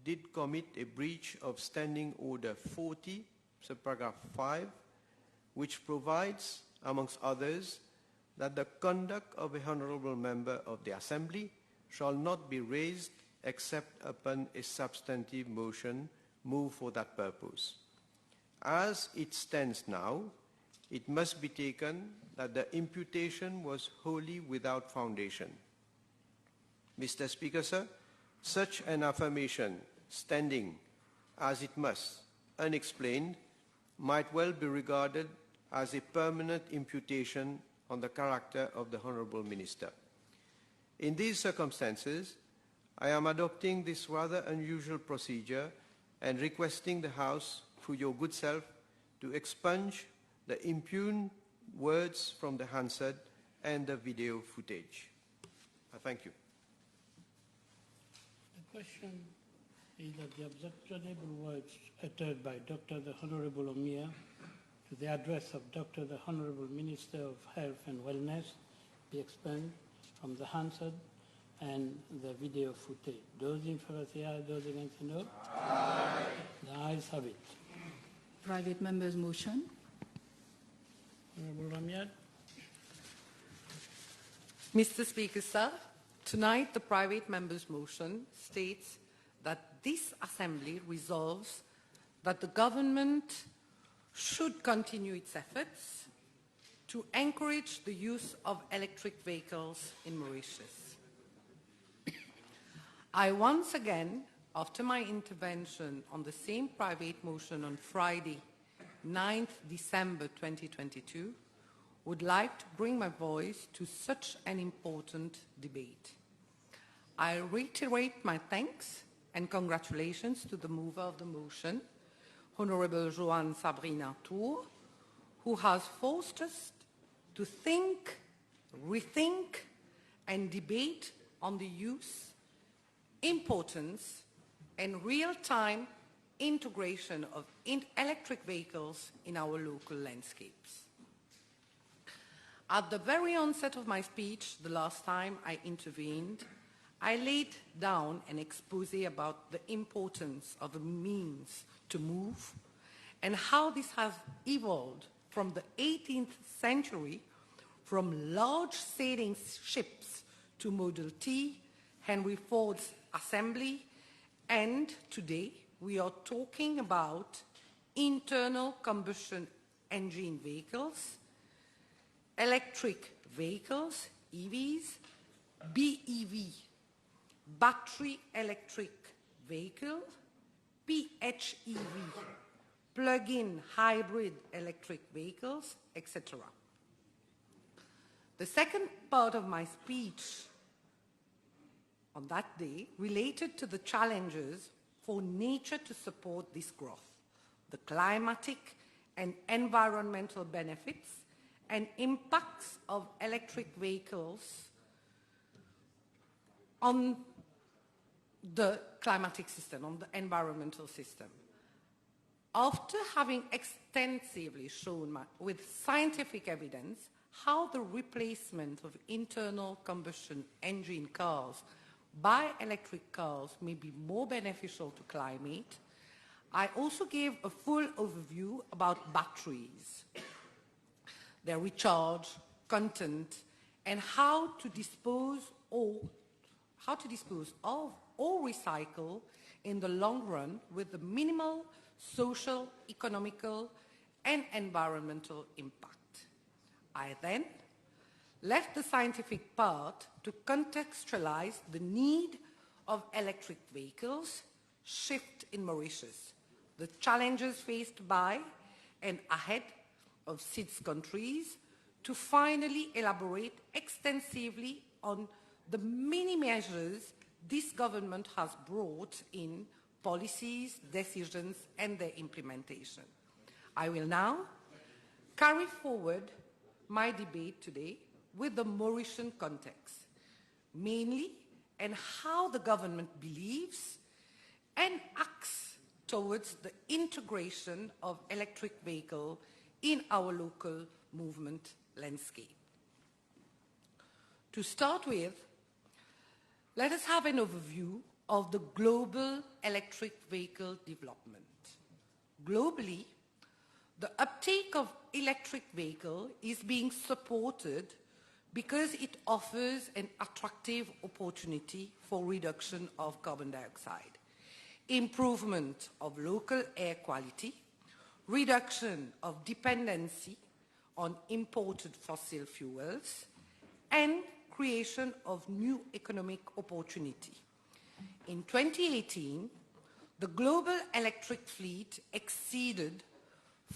did commit a breach of Standing Order 40, subparagraph 5, which provides, amongst others, that the conduct of a honourable member of the Assembly shall not be raised except upon a substantive motion moved for that purpose. As it stands now, it must be taken that the imputation was wholly without foundation. Mr. Speaker, sir, such an affirmation, standing as it must, unexplained, might well be regarded as a permanent imputation on the character of the Honourable Minister. In these circumstances, I am adopting this rather unusual procedure and requesting the House, through your good self, to expunge the impugned words from the Hansard and the video footage. I thank you. The question is that the objectionable words uttered by Dr. the Honourable Omir to the address of Dr. the Honourable Minister of Health and Wellness be expunged from the Hansard and the video footage. Those in favour say aye, those against say no. Aye. The ayes have it. Private member's motion. Honourable Ramiad. Mr. Speaker, sir, tonight the private member's motion states that this Assembly resolves that the government should continue its efforts to encourage the use of electric vehicles in Mauritius. I once again, after my intervention on the same private motion on Friday, 9th December 2022, would like to bring my voice to such an important debate. I reiterate my thanks and congratulations to the mover of the motion, Honourable Joanne Tour, who has forced us to think, rethink, and debate on the use, importance, and real-time integration of electric vehicles in our local landscapes. At the very onset of my speech, the last time I intervened, I laid down an exposé about the importance of the means to move and how this has evolved from the 18th century from large sailing ships to Model T, Henry Ford's Assembly, and today we are talking about internal combustion engine vehicles, electric vehicles, EVs, BEV, battery electric vehicle, PHEV, plug-in hybrid electric vehicles, etc. The second part of my speech on that day related to the challenges for nature to support this growth, the climatic and environmental benefits and impacts of electric vehicles on the climatic system, on the environmental system. After having extensively shown with scientific evidence how the replacement of internal combustion engine cars by electric cars may be more beneficial to climate, I also gave a full overview about batteries, their recharge, content, and how to dispose of or recycle in the long run with the minimal social, economical, and environmental impact. I then left the scientific part to contextualize the need of electric vehicles, shift in Mauritius, the challenges faced by and ahead of 6 countries, to finally elaborate extensively on the many measures this government has brought in policies, decisions, and their implementation. I will now carry forward my debate today with the Mauritian context, mainly and how the government believes and acts towards the integration of electric vehicle in our local movement landscape. To start with, let us have an overview of the global electric vehicle development. Globally, the uptake of electric vehicle is being supported because it offers an attractive opportunity for reduction of carbon dioxide, improvement of local air quality, reduction of dependency on imported fossil fuels, and creation of new economic opportunity. In 2018, the global electric fleet exceeded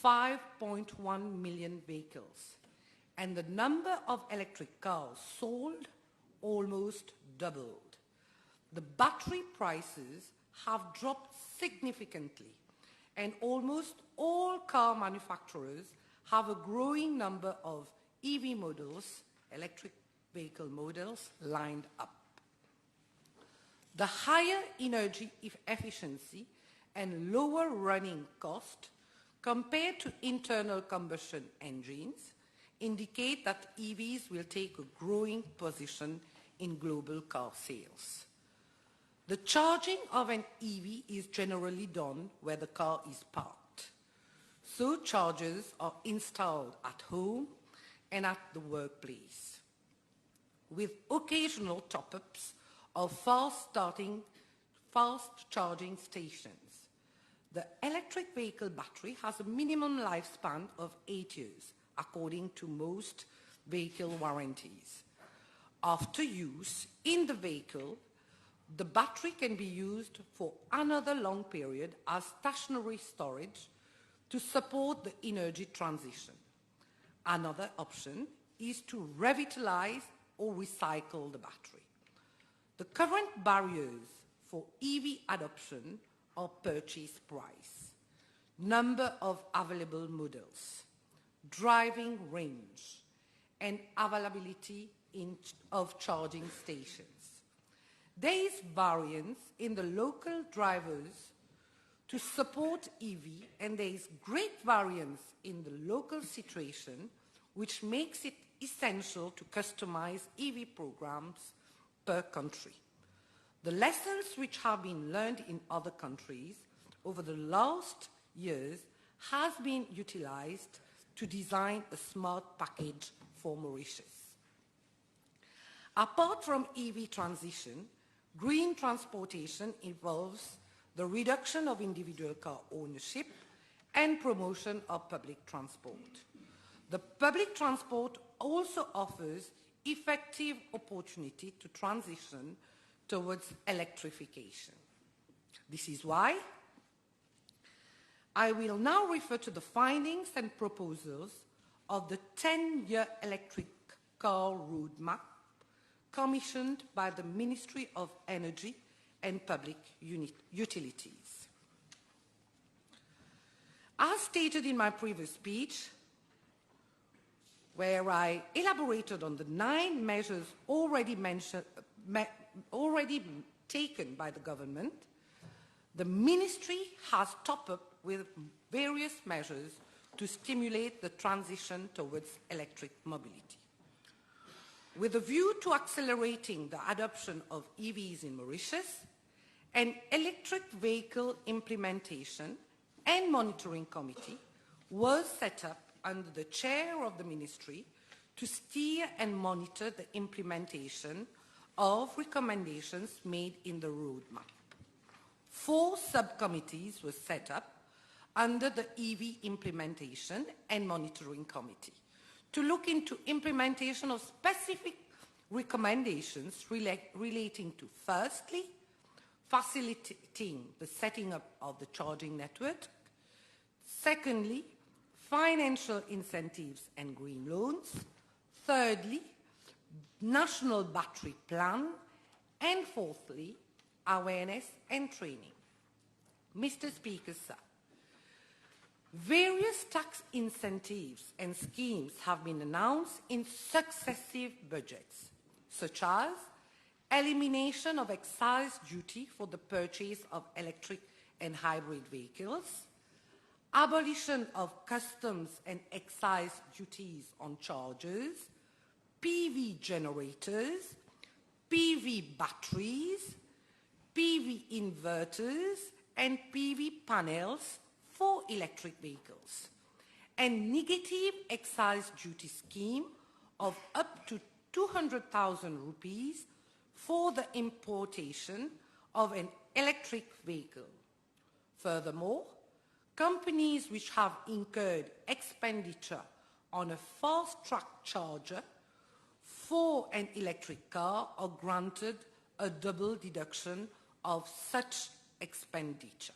5.1 million vehicles, and the number of electric cars sold almost doubled. The battery prices have dropped significantly, and almost all car manufacturers have a growing number of EV models, electric vehicle models, lined up. The higher energy efficiency and lower running cost compared to internal combustion engines indicate that EVs will take a growing position in global car sales. The charging of an EV is generally done where the car is parked. So chargers are installed at home and at the workplace, with occasional top-ups of fast charging stations. The electric vehicle battery has a minimum lifespan of 8 years, according to most vehicle warranties. After use in the vehicle, the battery can be used for another long period as stationary storage to support the energy transition. Another option is to revitalize or recycle the battery. The current barriers for EV adoption are purchase price, number of available models, driving range, and availability of charging stations. There is variance in the local drivers to support EV, and there is great variance in the local situation, which makes it essential to customize EV programs per country. The lessons which have been learned in other countries over the last years has been utilized to design a smart package for Mauritius. Apart from EV transition, green transportation involves the reduction of individual car ownership and promotion of public transport. The public transport also offers effective opportunity to transition towards electrification. This is why I will now refer to the findings and proposals of the 10-year electric car roadmap commissioned by the Ministry of Energy and Public Utilities. As stated in my previous speech, where I elaborated on the 9 measures already taken by the government, the ministry has topped up with various measures to stimulate the transition towards electric mobility. With a view to accelerating the adoption of EVs in Mauritius, an electric vehicle implementation and monitoring committee was set up under the chair of the ministry to steer and monitor the implementation of recommendations made in the roadmap. 4 subcommittees were set up under the EV implementation and monitoring committee to look into implementation of specific recommendations relating to, firstly, facilitating the setting up of the charging network, secondly, financial incentives and green loans, thirdly, national battery plan, and fourthly, awareness and training. Mr. Speaker, sir, various tax incentives and schemes have been announced in successive budgets, such as elimination of excise duty for the purchase of electric and hybrid vehicles, abolition of customs and excise duties on chargers, PV generators, PV batteries, PV inverters, and PV panels for electric vehicles, and negative excise duty scheme of up to 200,000 rupees for the importation of an electric vehicle. Furthermore, companies which have incurred expenditure on a fast-track charger for an electric car are granted a double deduction of such expenditure.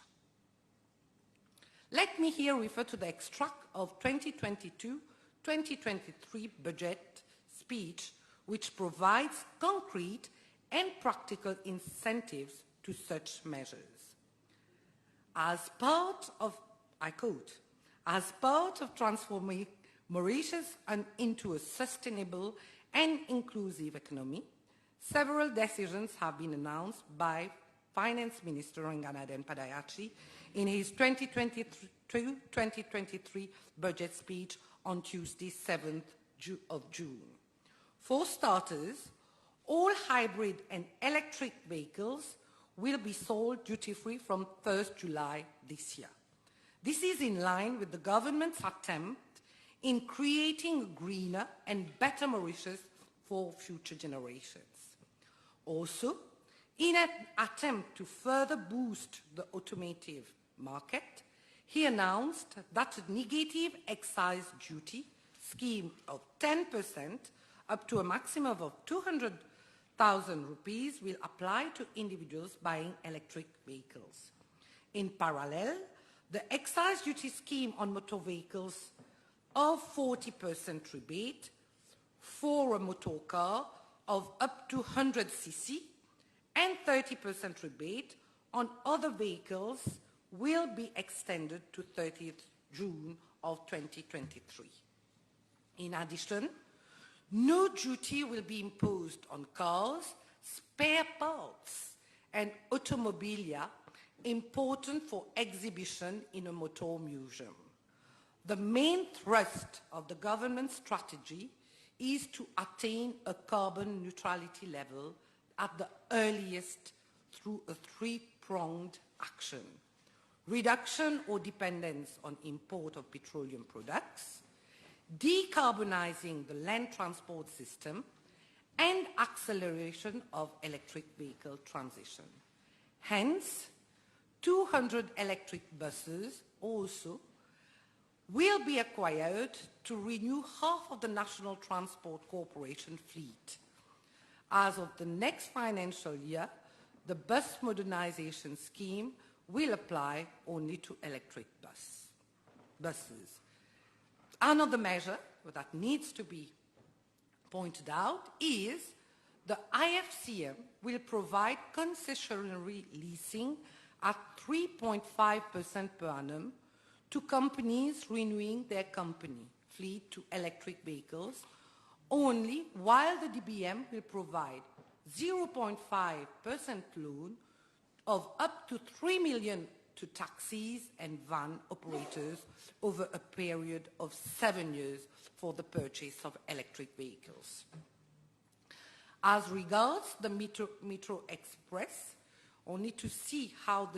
Let me here refer to the extract of 2022-2023 budget speech, which provides concrete and practical incentives to such measures. As part of, I quote, as part of transforming Mauritius into a sustainable and inclusive economy, several decisions have been announced by Finance Minister Nganaden Padayachi in his 2022-2023 budget speech on Tuesday, 7th of June. For starters, all hybrid and electric vehicles will be sold duty-free from 1st July this year. This is in line with the government's attempt in creating a greener and better Mauritius for future generations. Also, in an attempt to further boost the automotive market, he announced that a negative excise duty scheme of 10% up to a maximum of 200,000 rupees will apply to individuals buying electric vehicles. In parallel, the excise duty scheme on motor vehicles of 40% rebate for a motor car of up to 100 cc and 30% rebate on other vehicles will be extended to 30th June of 2023. In addition, no duty will be imposed on cars, spare parts, and automobilia important for exhibition in a motor museum. The main thrust of the government strategy is to attain a carbon neutrality level at the earliest through a three-pronged action: reduction or dependence on import of petroleum products, decarbonizing the land transport system, and acceleration of electric vehicle transition. Hence, 200 electric buses also will be acquired to renew half of the National Transport Corporation fleet. As of the next financial year, the bus modernization scheme will apply only to electric buses. Another measure that needs to be pointed out is the IFCM will provide concessionary leasing at 3.5% per annum to companies renewing their company fleet to electric vehicles only, while the DBM will provide 0.5% loan of up to 3 million to taxis and van operators over a period of 7 years for the purchase of electric vehicles. As regards the Metro Express, only to see how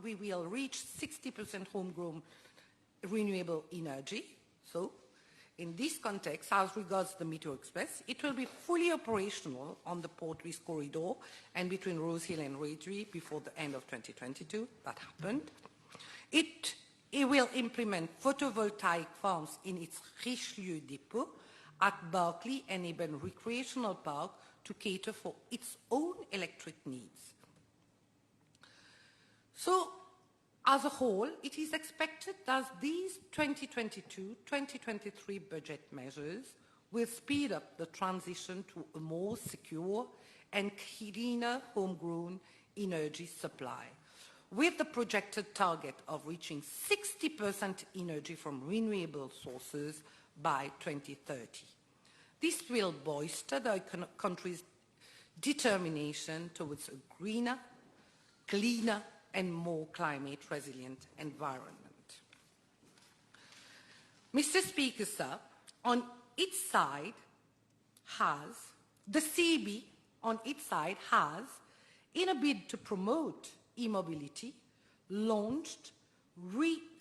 we will reach 60% homegrown renewable energy. So, in this context, as regards the Metro Express, it will be fully operational on the Port Louis corridor and between Rose Hill and Redry before the end of 2022. That happened. It will implement photovoltaic farms in its Richelieu depot at Berkeley and Eben Recreational Park to cater for its own electric needs. So, as a whole, it is expected that these 2022-2023 budget measures will speed up the transition to a more secure and cleaner homegrown energy supply, with the projected target of reaching 60% energy from renewable sources by 2030. This will bolster the country's determination towards a greener, cleaner, and more climate-resilient environment. Mr. Speaker, sir, on its side the CEB on its side has, in a bid to promote e-mobility, launched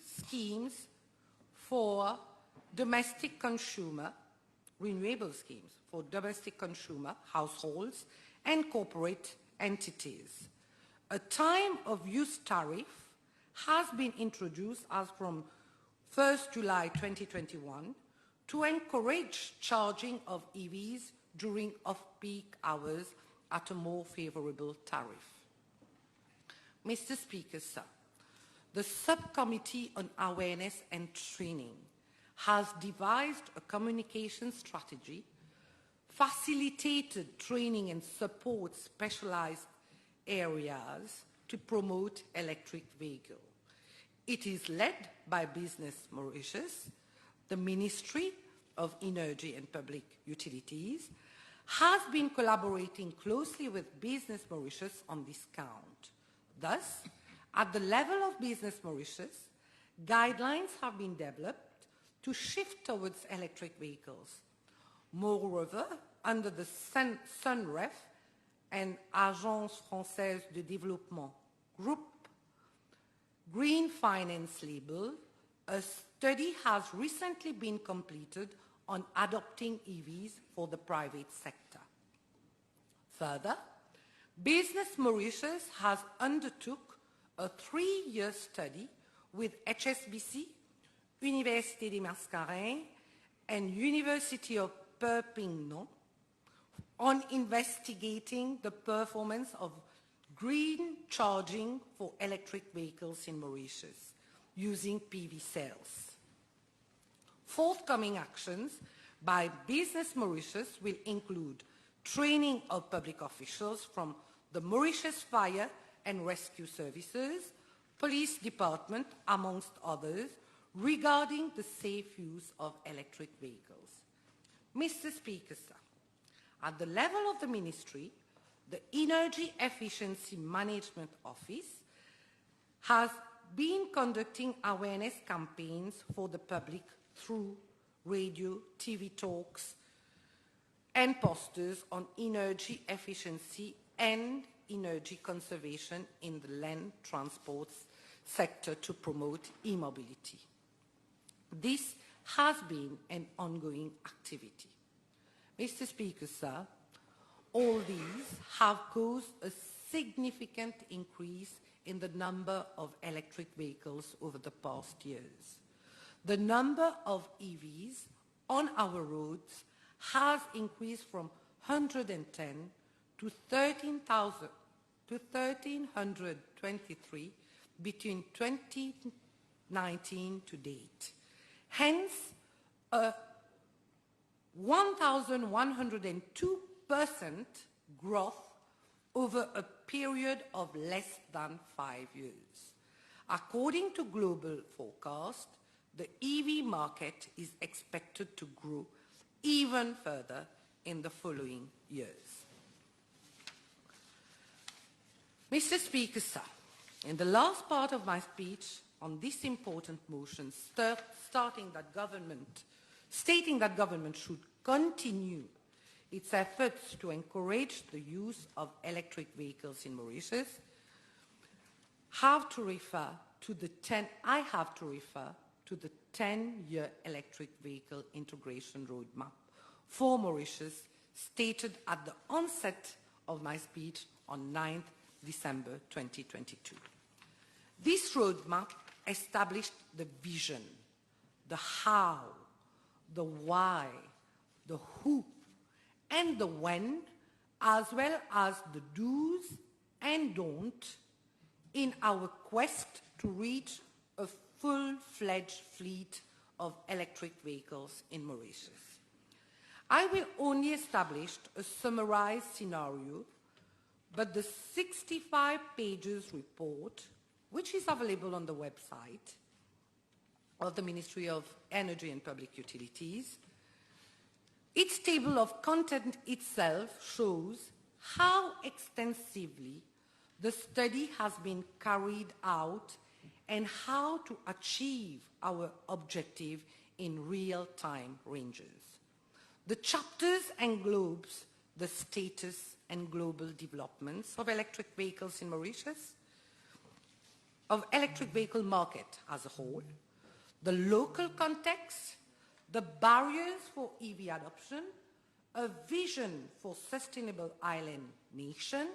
schemes for domestic consumer, renewable schemes for domestic consumer, households, and corporate entities. A time of use tariff has been introduced as from 1st July 2021 to encourage charging of EVs during off-peak hours at a more favorable tariff. Mr. Speaker, sir, the Subcommittee on Awareness and Training has devised a communication strategy, facilitated training and support specialized areas to promote electric vehicles. It is led by Business Mauritius. The Ministry of Energy and Public Utilities has been collaborating closely with Business Mauritius on this count. Thus, at the level of Business Mauritius, guidelines have been developed to shift towards electric vehicles. Moreover, under the SUNREF and Agence Française de Développement Group Green Finance label, a study has recently been completed on adopting EVs for the private sector. Further, Business Mauritius has undertook a 3-year study with HSBC, Université des Mascareignes, and University of Perpignan on investigating the performance of green charging for electric vehicles in Mauritius using PV cells. Forthcoming actions by Business Mauritius will include training of public officials from the Mauritius Fire and Rescue Services, Police Department, amongst others, regarding the safe use of electric vehicles. Mr. Speaker, sir, at the level of the Ministry, the Energy Efficiency Management Office has been conducting awareness campaigns for the public through radio, TV talks, and posters on energy efficiency and energy conservation in the land transport sector to promote e-mobility. This has been an ongoing activity. Mr. Speaker, sir, all these have caused a significant increase in the number of electric vehicles over the past years. The number of EVs on our roads has increased from 110 to 1,323 between 2019 to date. Hence, a 1,102% growth over a period of less than 5 years. According to global forecast, the EV market is expected to grow even further in the following years. Mr. Speaker, sir, in the last part of my speech on this important motion, stating that government should continue its efforts to encourage the use of electric vehicles in Mauritius, I have to refer to the 10-year electric vehicle integration roadmap for Mauritius, stated at the onset of my speech on 9th December 2022. This roadmap established the vision, the how, the why, the who, and the when, as well as the do's and don'ts in our quest to reach a full-fledged fleet of electric vehicles in Mauritius. I will only establish a summarized scenario, but the 65 pages report, which is available on the website of the Ministry of Energy and Public Utilities, its table of content itself shows how extensively the study has been carried out and how to achieve our objective in real-time ranges. The chapters englobes the status and global developments of electric vehicles in Mauritius, of electric vehicle market as a whole, the local context, the barriers for EV adoption, a vision for sustainable island nation,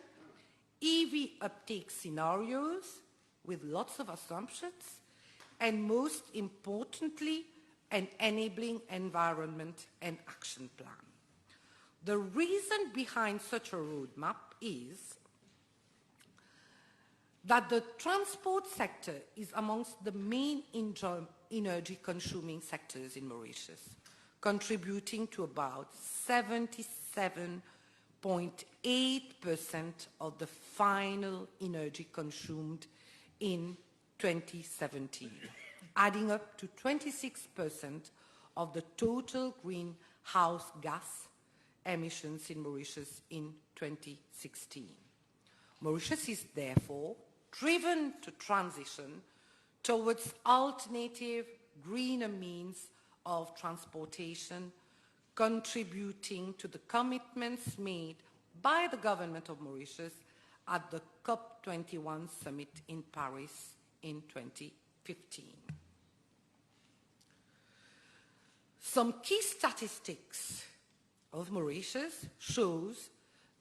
EV uptake scenarios with lots of assumptions, and most importantly, an enabling environment and action plan. The reason behind such a roadmap is that the transport sector is amongst the main energy-consuming sectors in Mauritius, contributing to about 77.8% of the final energy consumed in 2017, adding up to 26% of the total greenhouse gas emissions in Mauritius in 2016. Mauritius is therefore driven to transition towards alternative, greener means of transportation, contributing to the commitments made by the government of Mauritius at the COP21 summit in Paris in 2015. Some key statistics of Mauritius shows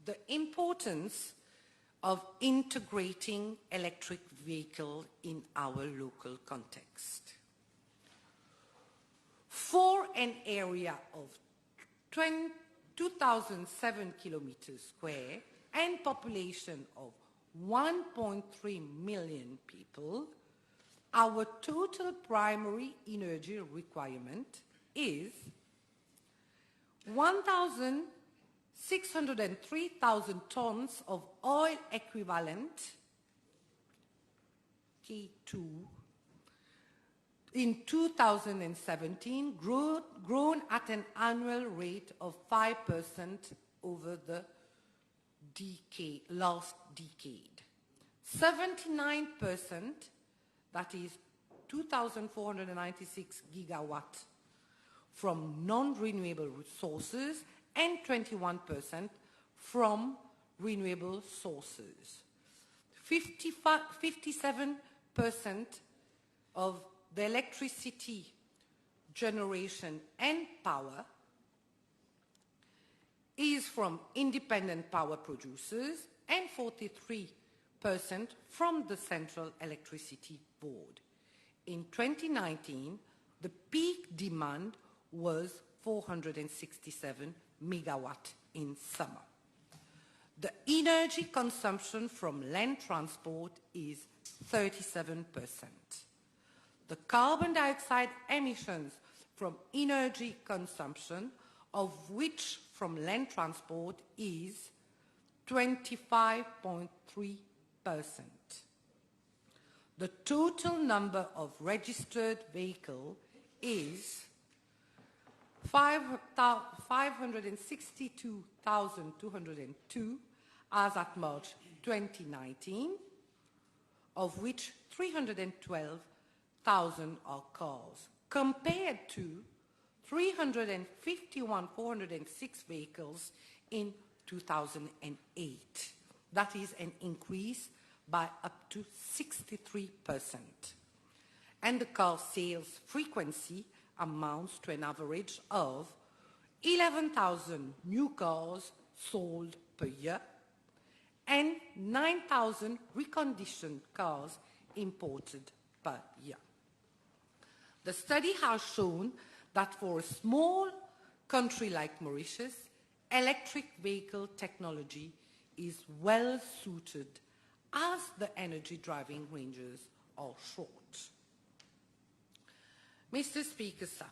the importance of integrating electric vehicle in our local context. For an area of 2,007 kilometers square and population of 1.3 million people, our total primary energy requirement is 603,000 tons of oil equivalent, K2, in 2017, grown at an annual rate of 5% over the last decade. 79%, that is 2,496 gigawatts, from non-renewable sources, and 21% from renewable sources. 57% of the electricity generation and power is from independent power producers and 43% from the Central Electricity Board. In 2019, the peak demand was 467 megawatt in summer. The energy consumption from land transport is 37%. The carbon dioxide emissions from energy consumption, of which from land transport is 25.3%. The total number of registered vehicles is 562,202, as at March 2019, of which 312,000 are cars, compared to 351,406 vehicles in 2008. That is an increase by up to 63%. And the car sales frequency amounts to an average of 11,000 new cars sold per year and 9,000 reconditioned cars imported per year. The study has shown that for a small country like Mauritius, electric vehicle technology is well suited as the energy driving ranges are short. Mr. Speaker, sir,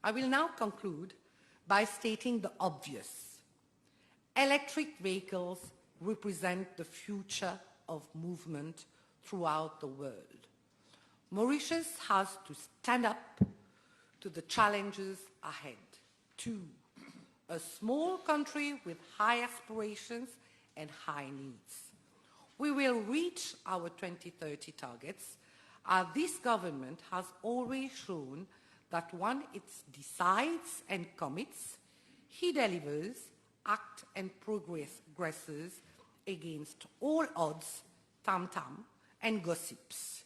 I will now conclude by stating the obvious. Electric vehicles represent the future of movement throughout the world. Mauritius has to stand up to the challenges ahead. 2, a small country with high aspirations and high needs. We will reach our 2030 targets, as this government has always shown that when it decides and commits, he delivers, acts and progresses against all odds, tam-tam and gossips.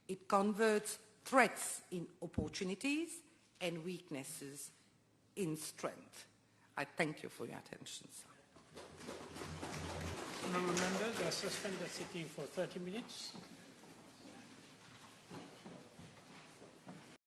It converts threats in opportunities and weaknesses in strength. I thank you for your attention, sir. Honourable members, I suspend the sitting for 30 minutes.